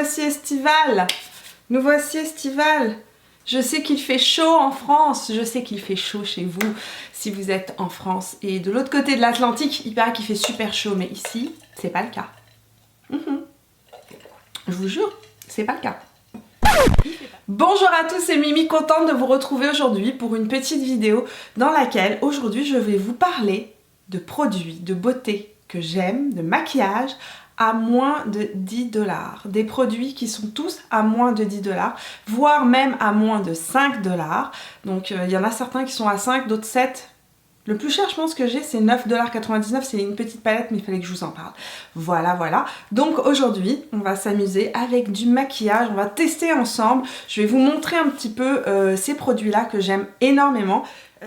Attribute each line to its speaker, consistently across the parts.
Speaker 1: voici estival. Nous voici estival. Je sais qu'il fait chaud en France, je sais qu'il fait chaud chez vous si vous êtes en France. Et de l'autre côté de l'Atlantique, il paraît qu'il fait super chaud, mais ici, c'est pas le cas. Je vous jure, c'est pas le cas. Bonjour à tous, c'est Mimi, contente de vous retrouver aujourd'hui pour une petite vidéo dans laquelle aujourd'hui je vais vous parler de produits de beauté que j'aime, de maquillage à moins de 10 $. Des produits qui sont tous à moins de 10 $, voire même à moins de 5 $. Donc il y en a certains qui sont à 5, d'autres 7. Le plus cher je pense que j'ai c'est 9,99 $, c'est une petite palette mais il fallait que je vous en parle. Voilà. Donc aujourd'hui on va s'amuser avec du maquillage, on va tester ensemble. Je vais vous montrer un petit peu ces produits là que j'aime énormément.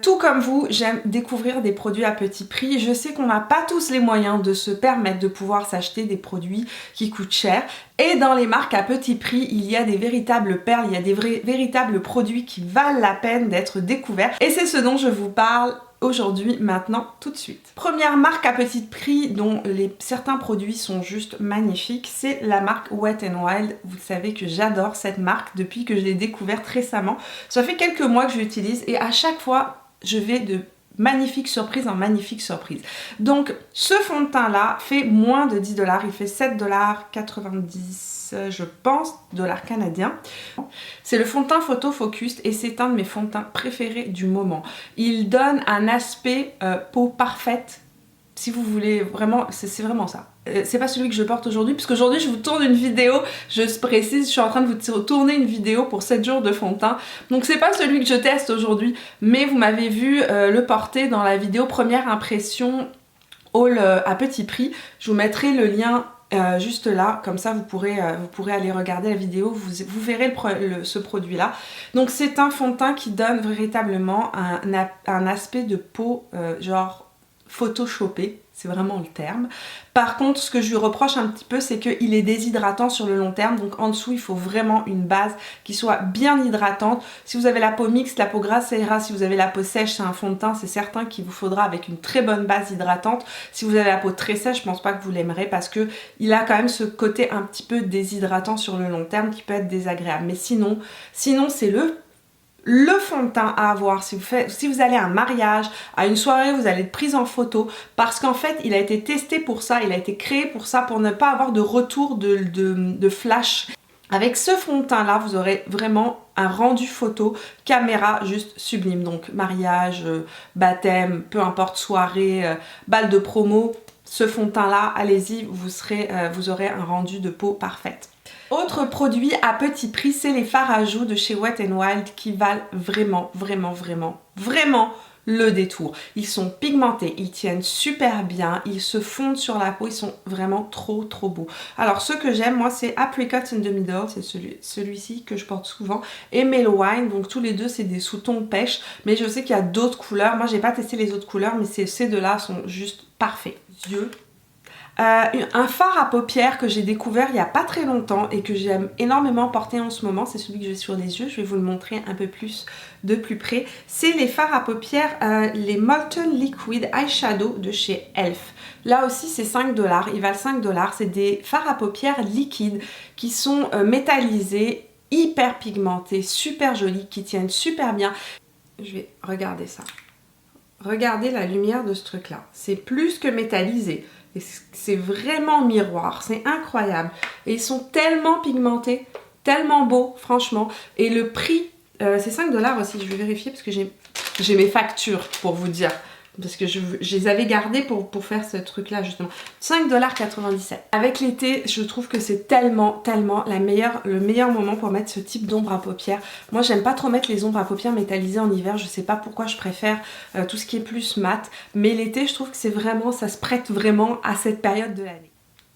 Speaker 1: Tout comme vous, j'aime découvrir des produits à petit prix. Je sais qu'on n'a pas tous les moyens de se permettre de pouvoir s'acheter des produits qui coûtent cher. Et dans les marques à petit prix, il y a des véritables perles, il y a des véritables produits qui valent la peine d'être découverts. Et c'est ce dont je vous parle aujourd'hui, maintenant, tout de suite. Première marque à petit prix dont certains produits sont juste magnifiques, c'est la marque Wet n Wild. Vous savez que j'adore cette marque depuis que je l'ai découverte récemment. Ça fait quelques mois que je l'utilise et à chaque fois, je vais de magnifique surprise en magnifique surprise. Donc ce fond de teint là fait moins de 10 $, il fait 7,90 $ je pense, dollars canadiens. C'est le fond de teint Photo Focus et c'est un de mes fonds de teint préférés du moment. Il donne un aspect peau parfaite. Si vous voulez vraiment, c'est vraiment ça. C'est pas celui que je porte aujourd'hui, puisque aujourd'hui je vous tourne une vidéo, je précise, je suis en train de vous tourner une vidéo pour 7 jours de fond de teint. Donc c'est pas celui que je teste aujourd'hui, mais vous m'avez vu le porter dans la vidéo première impression haul à petit prix. Je vous mettrai le lien juste là, comme ça vous pourrez aller regarder la vidéo, vous verrez ce produit là. Donc c'est un fond de teint qui donne véritablement un aspect de peau genre photoshopé, c'est vraiment le terme. Par contre, ce que je lui reproche un petit peu, c'est qu'il est déshydratant sur le long terme, donc en dessous il faut vraiment une base qui soit bien hydratante. Si vous avez la peau mixte, la peau grasse ça ira. Si vous avez la peau sèche, c'est un fond de teint, c'est certain qu'il vous faudra avec une très bonne base hydratante. Si vous avez la peau très sèche, je pense pas que vous l'aimerez parce que il a quand même ce côté un petit peu déshydratant sur le long terme qui peut être désagréable. Mais sinon c'est le fond de teint à avoir si vous allez à un mariage, à une soirée, vous allez être prise en photo, parce qu'en fait il a été testé pour ça, il a été créé pour ça, pour ne pas avoir de retour de flash. Avec ce fond de teint là, vous aurez vraiment un rendu photo caméra juste sublime. Donc mariage, baptême, peu importe, soirée, bal de promo, ce fond de teint là, allez-y, vous aurez un rendu de peau parfaite. Autre produit à petit prix, c'est les fards à joues de chez Wet n Wild qui valent vraiment le détour. Ils sont pigmentés, ils tiennent super bien, ils se fondent sur la peau, ils sont vraiment trop beaux. Alors ce que j'aime moi c'est Apricot in the Middle, c'est celui-ci que je porte souvent, et Mellow Wine, donc tous les deux c'est des sous-tons pêche, mais je sais qu'il y a d'autres couleurs, moi j'ai pas testé les autres couleurs mais ces deux-là sont juste parfaits. Yeux. Un fard à paupières que j'ai découvert il n'y a pas très longtemps et que j'aime énormément porter en ce moment, c'est celui que j'ai sur les yeux, je vais vous le montrer un peu plus de plus près. C'est les fards à paupières, les Molten Liquid Eyeshadow de chez Elf. Là aussi c'est 5 $, ils valent 5 $, c'est des fards à paupières liquides qui sont métallisés, hyper pigmentés, super jolis, qui tiennent super bien. Je vais regarder ça. Regardez la lumière de ce truc là, c'est plus que métallisé. C'est vraiment miroir, c'est incroyable. Et ils sont tellement pigmentés, tellement beaux, franchement. Et le prix, c'est 5 $ aussi, je vais vérifier parce que j'ai mes factures pour vous dire. Parce que je les avais gardées pour faire ce truc là justement. 5,97 $. Avec l'été, je trouve que c'est tellement le meilleur moment pour mettre ce type d'ombre à paupières. Moi j'aime pas trop mettre les ombres à paupières métallisées en hiver, je sais pas pourquoi, je préfère tout ce qui est plus mat. Mais l'été je trouve que c'est vraiment, ça se prête vraiment à cette période de l'année.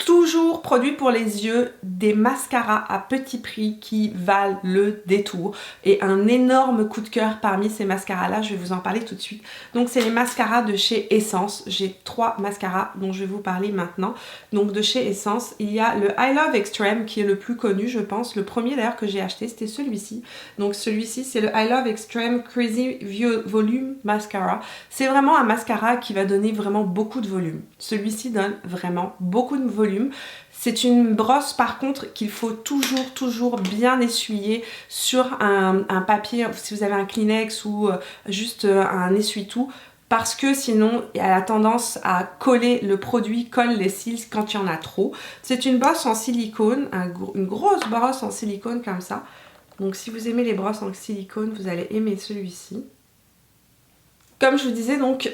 Speaker 1: Toujours produit pour les yeux, des mascaras à petit prix qui valent le détour. Et un énorme coup de cœur parmi ces mascaras là, je vais vous en parler tout de suite. Donc c'est les mascaras de chez Essence. J'ai 3 mascaras dont je vais vous parler maintenant. Donc de chez Essence, il y a le I Love Extreme qui est le plus connu je pense. Le premier d'ailleurs que j'ai acheté c'était celui-ci. Donc celui-ci c'est le I Love Extreme Crazy Volume Mascara. C'est vraiment un mascara qui va donner vraiment beaucoup de volume. Celui-ci donne vraiment beaucoup de volume volume. C'est une brosse par contre qu'il faut toujours bien essuyer sur un papier, si vous avez un Kleenex ou juste un essuie-tout, parce que sinon elle a tendance à coller, le produit colle les cils quand il y en a trop. C'est une brosse en silicone, une grosse brosse en silicone comme ça. Donc si vous aimez les brosses en silicone, vous allez aimer celui-ci. Comme je vous disais donc,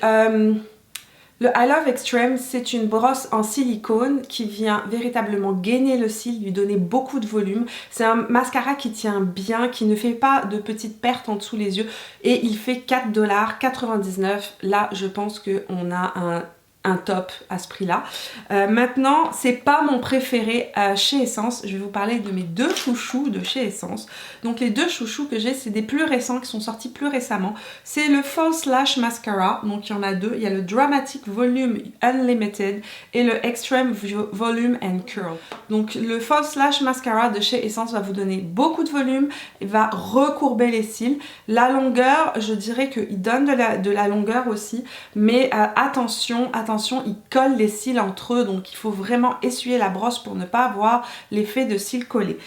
Speaker 1: le I Love Extreme, c'est une brosse en silicone qui vient véritablement gainer le cil, lui donner beaucoup de volume. C'est un mascara qui tient bien, qui ne fait pas de petites pertes en dessous les yeux et il fait 4,99 $. Là, je pense qu'on a un top à ce prix-là. Maintenant, c'est pas mon préféré chez Essence. Je vais vous parler de mes deux chouchous de chez Essence. Donc les deux chouchous que j'ai, c'est des plus récents qui sont sortis plus récemment. C'est le False Lash Mascara. Donc il y en a deux. Il y a le Dramatic Volume Unlimited et le Extreme Volume and Curl. Donc le False Lash Mascara de chez Essence va vous donner beaucoup de volume. Il va recourber les cils. La longueur, je dirais qu'il donne de la longueur aussi. Mais attention, il colle les cils entre eux, donc il faut vraiment essuyer la brosse pour ne pas avoir l'effet de cils collés.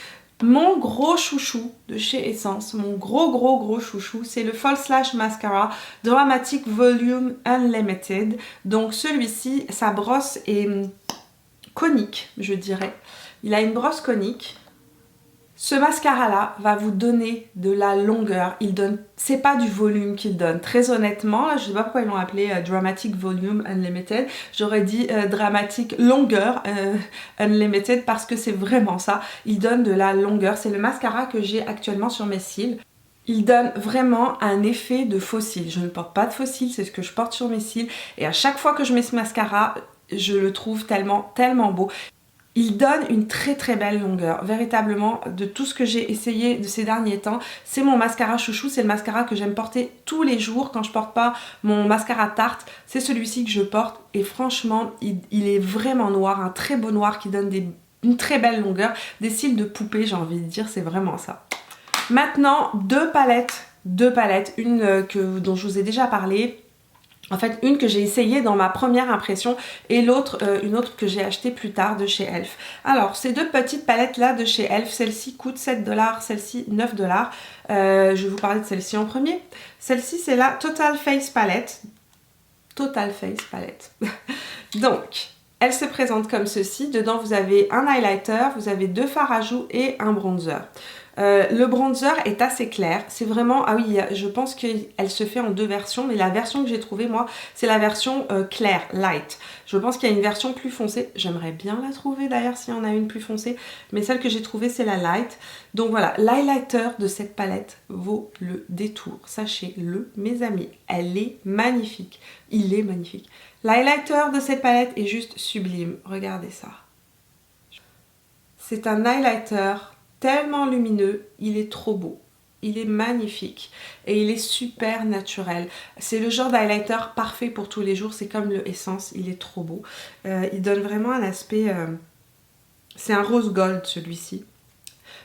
Speaker 1: Mon gros chouchou de chez Essence, mon gros chouchou, c'est le False Lash Mascara Dramatic Volume Unlimited. Donc celui-ci, sa brosse est conique, je dirais. Il a une brosse conique. Ce mascara-là va vous donner de la longueur. C'est pas du volume qu'il donne. Très honnêtement, là, je sais pas pourquoi ils l'ont appelé Dramatic Volume Unlimited. J'aurais dit Dramatic Longueur Unlimited parce que c'est vraiment ça. Il donne de la longueur. C'est le mascara que j'ai actuellement sur mes cils. Il donne vraiment un effet de faux cils. Je ne porte pas de faux cils, c'est ce que je porte sur mes cils. Et à chaque fois que je mets ce mascara, je le trouve tellement beau. Il donne une très belle longueur, véritablement, de tout ce que j'ai essayé de ces derniers temps. C'est mon mascara chouchou, c'est le mascara que j'aime porter tous les jours quand je porte pas mon mascara Tarte. C'est celui-ci que je porte et franchement, il est vraiment noir, un très beau noir qui donne une très belle longueur. Des cils de poupée, j'ai envie de dire, c'est vraiment ça. Maintenant, deux palettes, une dont je vous ai déjà parlé. En fait, une que j'ai essayée dans ma première impression et l'autre, une autre que j'ai achetée plus tard de chez Elf. Alors, ces deux petites palettes là de chez Elf, celle-ci coûte 7 $, celle-ci 9 $. Je vais vous parler de celle-ci en premier. Celle-ci, c'est la Total Face Palette. Total Face Palette. Donc, elle se présente comme ceci. Dedans, vous avez un highlighter, vous avez deux fards à joues et un bronzer. Le bronzer est assez clair, c'est vraiment, ah oui, je pense qu'elle se fait en deux versions, mais la version que j'ai trouvée moi, c'est la version claire, light. Je pense qu'il y a une version plus foncée, j'aimerais bien la trouver d'ailleurs s'il y en a une plus foncée, mais celle que j'ai trouvée c'est la light. Donc voilà, l'highlighter de cette palette vaut le détour, sachez-le mes amis, elle est magnifique, il est magnifique. L'highlighter de cette palette est juste sublime, regardez ça. C'est un highlighter tellement lumineux, il est trop beau, il est magnifique et il est super naturel. C'est le genre d'highlighter parfait pour tous les jours, c'est comme le Essence, il est trop beau. Il donne vraiment un aspect, c'est un rose gold celui-ci.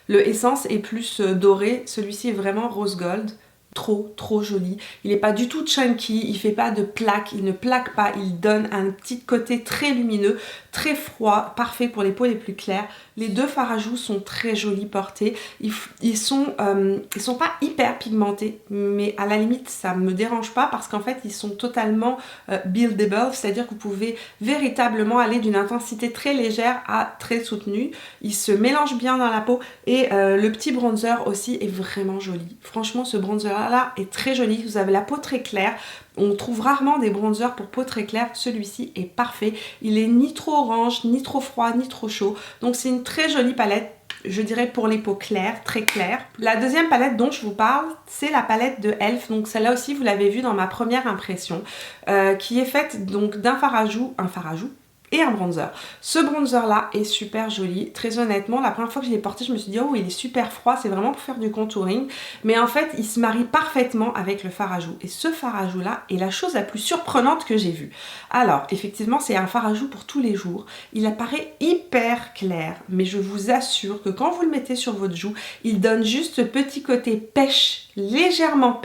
Speaker 1: Le Essence est plus doré, celui-ci est vraiment rose gold. Trop joli, il n'est pas du tout chunky, il fait pas de plaques, il ne plaque pas, il donne un petit côté très lumineux, très froid, parfait pour les peaux les plus claires. Les deux fards à joues sont très jolis portés, ils sont pas hyper pigmentés, mais à la limite ça me dérange pas parce qu'en fait ils sont totalement buildable, c'est-à-dire que vous pouvez véritablement aller d'une intensité très légère à très soutenue. Ils se mélangent bien dans la peau et le petit bronzer aussi est vraiment joli. Franchement ce bronzer là est très joli, vous avez la peau très claire. On trouve rarement des bronzers pour peau très claire, celui-ci est parfait. Il est ni trop orange, ni trop froid, ni trop chaud. Donc c'est une très jolie palette, je dirais pour les peaux claires, très claires. La deuxième palette dont je vous parle, c'est la palette de Elf. Donc celle-là aussi, vous l'avez vue dans ma première impression, qui est faite donc d'un fard à joues, et un bronzer. Ce bronzer là est super joli, très honnêtement la première fois que je l'ai porté je me suis dit oh il est super froid, c'est vraiment pour faire du contouring, mais en fait il se marie parfaitement avec le fard à joues et ce fard à joues là est la chose la plus surprenante que j'ai vue. Alors effectivement c'est un fard à joues pour tous les jours, il apparaît hyper clair mais je vous assure que quand vous le mettez sur votre joue il donne juste ce petit côté pêche, légèrement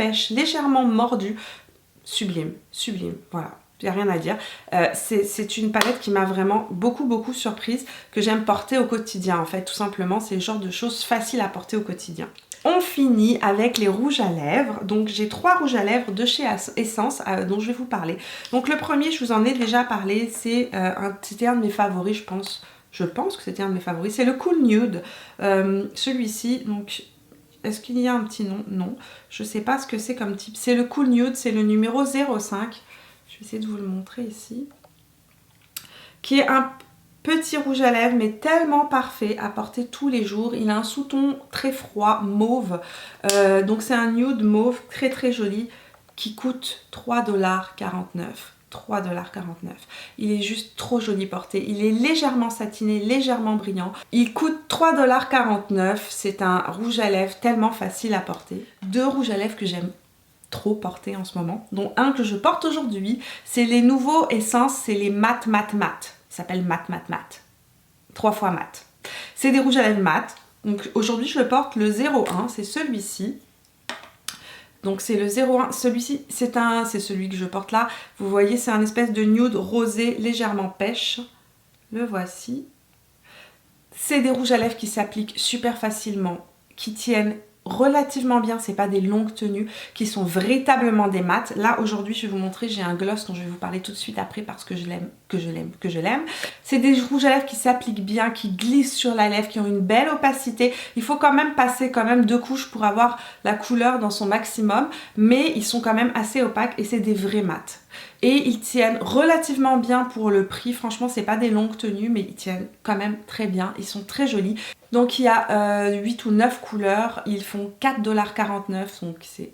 Speaker 1: mordu, sublime, voilà. Il n'y a rien à dire. C'est une palette qui m'a vraiment beaucoup surprise, que j'aime porter au quotidien en fait, tout simplement. C'est le genre de choses faciles à porter au quotidien. On finit avec les rouges à lèvres. Donc j'ai 3 rouges à lèvres de chez Essence dont je vais vous parler. Donc le premier, je vous en ai déjà parlé, c'était un de mes favoris, je pense. Je pense que c'était un de mes favoris. C'est le Cool Nude. Celui-ci, donc... Est-ce qu'il y a un petit nom? Non. Je sais pas ce que c'est comme type. C'est le Cool Nude, c'est le numéro 05. Je vais essayer de vous le montrer ici. Qui est un petit rouge à lèvres, mais tellement parfait à porter tous les jours. Il a un sous-ton très froid, mauve. Donc c'est un nude mauve très joli qui coûte 3,49 $. 3,49 $. Il est juste trop joli porté. Il est légèrement satiné, légèrement brillant. Il coûte 3,49 $. C'est un rouge à lèvres tellement facile à porter. 2 rouges à lèvres que j'aime trop porter en ce moment, dont un que je porte aujourd'hui. C'est les nouveaux Essence, c'est les mat. Ils s'appellent mat. 3 fois mat. C'est des rouges à lèvres mat. Donc aujourd'hui je porte le 01, c'est celui-ci. Donc c'est le 01, celui-ci c'est celui que je porte là. Vous voyez, c'est un espèce de nude rosé légèrement pêche. Le voici. C'est des rouges à lèvres qui s'appliquent super facilement, qui tiennent relativement bien, c'est pas des longues tenues, qui sont véritablement des mats. Là aujourd'hui je vais vous montrer, j'ai un gloss dont je vais vous parler tout de suite après parce que je l'aime. C'est des rouges à lèvres qui s'appliquent bien, qui glissent sur la lèvre, qui ont une belle opacité. Il faut quand même passer 2 couches pour avoir la couleur dans son maximum, mais ils sont quand même assez opaques et c'est des vrais mats. Et ils tiennent relativement bien pour le prix. Franchement, c'est pas des longues tenues, mais ils tiennent quand même très bien. Ils sont très jolis. Donc il y a 8 ou 9 couleurs. Ils font 4,49 $. Donc c'est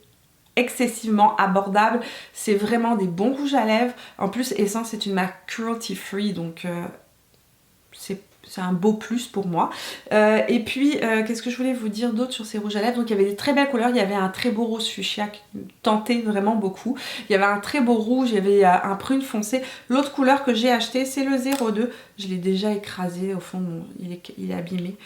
Speaker 1: excessivement abordable. C'est vraiment des bons rouges à lèvres. En plus, Essence, c'est une marque cruelty free. Donc c'est un beau plus pour moi. Et puis, qu'est-ce que je voulais vous dire d'autre sur ces rouges à lèvres? Donc il y avait des très belles couleurs. Il y avait un très beau rose fuchsia qui me tentait vraiment beaucoup. Il y avait un très beau rouge, il y avait un prune foncé. L'autre couleur que j'ai acheté, c'est le 02. Je l'ai déjà écrasé au fond de mon... Il est abîmé.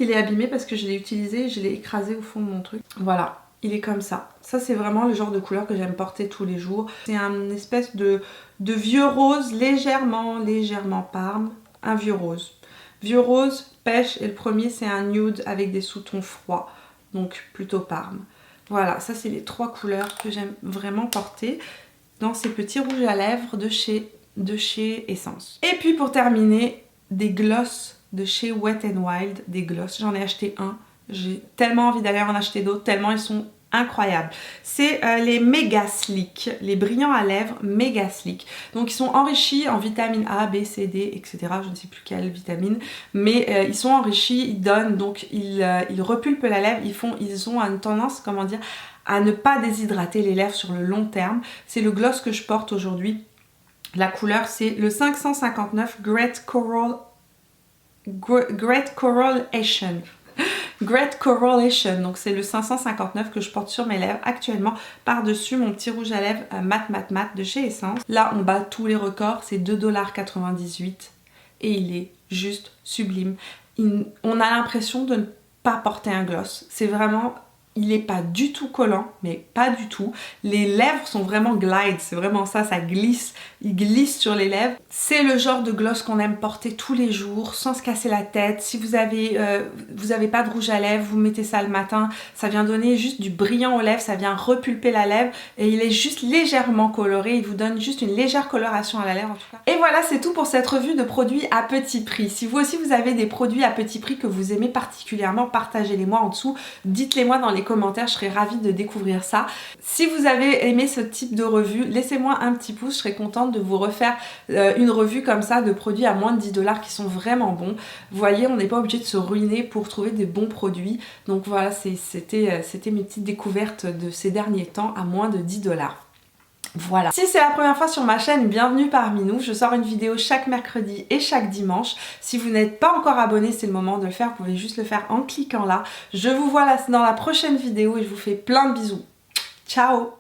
Speaker 1: Il est abîmé parce que je l'ai utilisé et je l'ai écrasé au fond de mon truc. Voilà. Il est comme ça. Ça, c'est vraiment le genre de couleur que j'aime porter tous les jours. C'est un espèce de vieux rose légèrement parme. Un vieux rose, pêche, et le premier c'est un nude avec des sous-tons froids, donc plutôt parme. Voilà, ça c'est les 3 couleurs que j'aime vraiment porter dans ces petits rouges à lèvres de chez Essence. Et puis pour terminer, des gloss de chez Wet n Wild, des gloss, j'en ai acheté un, j'ai tellement envie d'aller en acheter d'autres, tellement ils sont incroyable. C'est les Mega Slick, les brillants à lèvres Mega Slick. Donc ils sont enrichis en vitamine A, B, C, D, etc. Je ne sais plus quelle vitamine, mais ils sont enrichis, ils donnent, donc ils repulpent la lèvre, ils ont une tendance, comment dire, à ne pas déshydrater les lèvres sur le long terme. C'est le gloss que je porte aujourd'hui. La couleur c'est le 559 Great Correlation. Great Correlation, donc c'est le 559 que je porte sur mes lèvres actuellement par-dessus mon petit rouge à lèvres mat de chez Essence. Là on bat tous les records, c'est 2,98 $ et il est juste sublime. On a l'impression de ne pas porter un gloss, c'est vraiment... Il n'est pas du tout collant, mais pas du tout. Les lèvres sont vraiment glide, c'est vraiment ça, ça glisse. Il glisse sur les lèvres. C'est le genre de gloss qu'on aime porter tous les jours, sans se casser la tête. Si vous avez pas de rouge à lèvres, vous mettez ça le matin. Ça vient donner juste du brillant aux lèvres, ça vient repulper la lèvre. Et il est juste légèrement coloré, il vous donne juste une légère coloration à la lèvre en tout cas. Et voilà, c'est tout pour cette revue de produits à petit prix. Si vous aussi vous avez des produits à petit prix que vous aimez particulièrement, partagez-les moi en dessous. Dites-les moi dans les commentaires, je serais ravie de découvrir ça. Si vous avez aimé ce type de revue, laissez-moi un petit pouce, je serais contente de vous refaire une revue comme ça de produits à moins de 10 $ qui sont vraiment bons. Vous voyez, on n'est pas obligé de se ruiner pour trouver des bons produits. Donc voilà, c'était mes petites découvertes de ces derniers temps à moins de 10 $. Voilà. Si c'est la première fois sur ma chaîne, bienvenue parmi nous. Je sors une vidéo chaque mercredi et chaque dimanche. Si vous n'êtes pas encore abonné, c'est le moment de le faire. Vous pouvez juste le faire en cliquant là. Je vous vois dans la prochaine vidéo et je vous fais plein de bisous. Ciao!